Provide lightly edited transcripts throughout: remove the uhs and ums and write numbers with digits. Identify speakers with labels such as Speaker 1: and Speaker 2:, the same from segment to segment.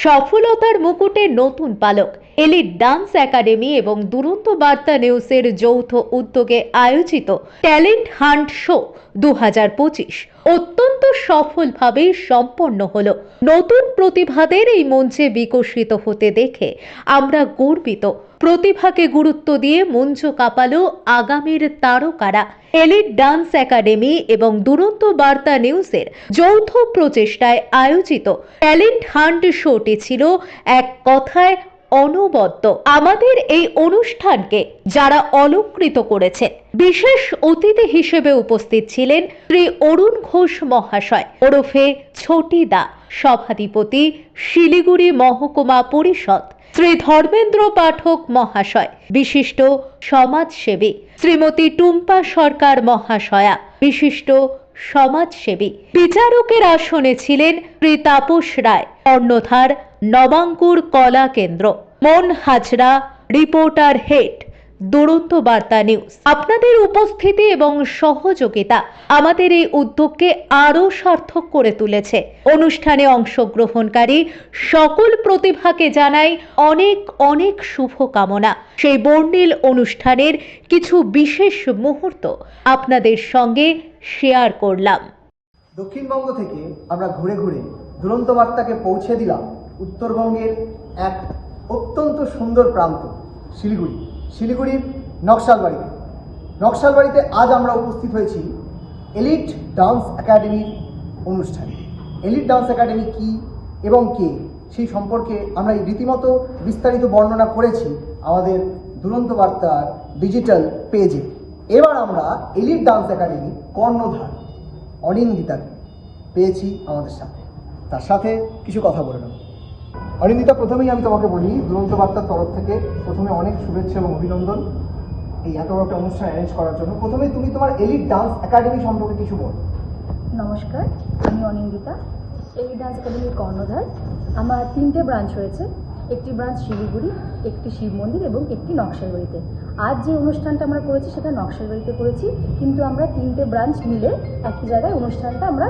Speaker 1: সফলতার মুকুটে নতুন পালক। এলিট ডান্স একাডেমি এবং দুরন্ত বার্তা নিউজের যৌথ উদ্যোগে আয়োজিত ট্যালেন্ট হান্ট শো 2025 অত্যন্ত সফলভাবে সম্পন্ন হলো। নতুন প্রতিভাদের এই মঞ্চে বিকশিত হতে দেখে আমরা গর্বিত। প্রতিভাকে গুরুত্ব দিয়ে মঞ্চ কাঁপালো আগামীর তারকারা। এলিট ডান্স একাডেমি এবং দুরন্ত বার্তা নিউজের যৌথ প্রচেষ্টায় আয়োজিত ট্যালেন্ট হান্ট শোটি ছিল এক কথায় অনবদ্য। আমাদের এই অনুষ্ঠানকে যারা অলংকৃত করেছেন, বিশেষ অতিথি হিসেবে উপস্থিত ছিলেন শ্রী অরুণ ঘোষ মহাশয় ওরফে ছোটিদা, সভাধিপতি শিলিগুড়ি মহকুমা পরিষদ, শ্রী ধর্মেন্দ্র পাঠক মহাশয়, বিশিষ্ট সমাজসেবী শ্রীমতী টুম্পা সরকার মহাশয়া, বিশিষ্ট সমাজসেবী। বিচারকের আসনে ছিলেন শ্রী তাপস রায়, কর্ণধার নবাঙ্কুর কলা কেন্দ্র, মন হাজরা, রিপোর্টার হেড, দুরন্ত বার্তা নিউজ। আপনাদের উপস্থিতি এবং সহযোগিতা আমাদের এই উদ্যোগকে আরো সার্থক করে তুলেছে। অনুষ্ঠানে অংশগ্রহণকারী সকল প্রতিভাকে জানাই অনেক অনেক শুভকামনা। সেই বর্ণিল অনুষ্ঠানের কিছু বিশেষ মুহূর্ত আপনাদের সঙ্গে শেয়ার করলাম।
Speaker 2: দক্ষিণবঙ্গ থেকে আমরা ঘুরে ঘুরে দুরন্ত বার্তাকে পৌঁছে দিলাম উত্তরবঙ্গের এক অত্যন্ত সুন্দর প্রান্ত শিলিগুড়ির নকশালবাড়িতে আজ আমরা উপস্থিত হয়েছি এলিট ডান্স একাডেমির অনুষ্ঠানে। এলিট ডান্স একাডেমি কি এবং কে, সেই সম্পর্কে আমরা এই রীতিমতো বিস্তারিত বর্ণনা করেছি আমাদের দুরন্ত বার্তার ডিজিটাল পেজে। এবার আমরা এলিট ডান্স একাডেমির কর্ণধার অনিন্দিতাকে পেয়েছি আমাদের সাথে, তার সাথে কিছু কথা বলে নেব। অনিন্দিতা, প্রথমেই আমি তোমাকে বলি, দুরন্ত বার্তার তরফ থেকে প্রথমে অনেক শুভেচ্ছা এবং অভিনন্দন এই এত বড় একটা অনুষ্ঠান অ্যারেঞ্জ করার জন্য। প্রথমে তুমি তোমার এলিট ডান্স একাডেমি সম্পর্কে কিছু বলো।
Speaker 3: নমস্কার, আমি অনিন্দিতা, এলিট ডান্স একাডেমির কর্ণধার। আমার 3টে ব্রাঞ্চ রয়েছে, একটি ব্রাঞ্চ শিলিগুড়ি, একটি শিব মন্দির এবং একটি নকশালবাড়িতে। আজ যে অনুষ্ঠানটা আমরা করেছি সেটা নকশালবাড়িতে করেছি, কিন্তু আমরা 3টে ব্রাঞ্চ মিলে একই জায়গায় অনুষ্ঠানটা আমরা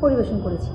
Speaker 3: পরিবেশন করেছি।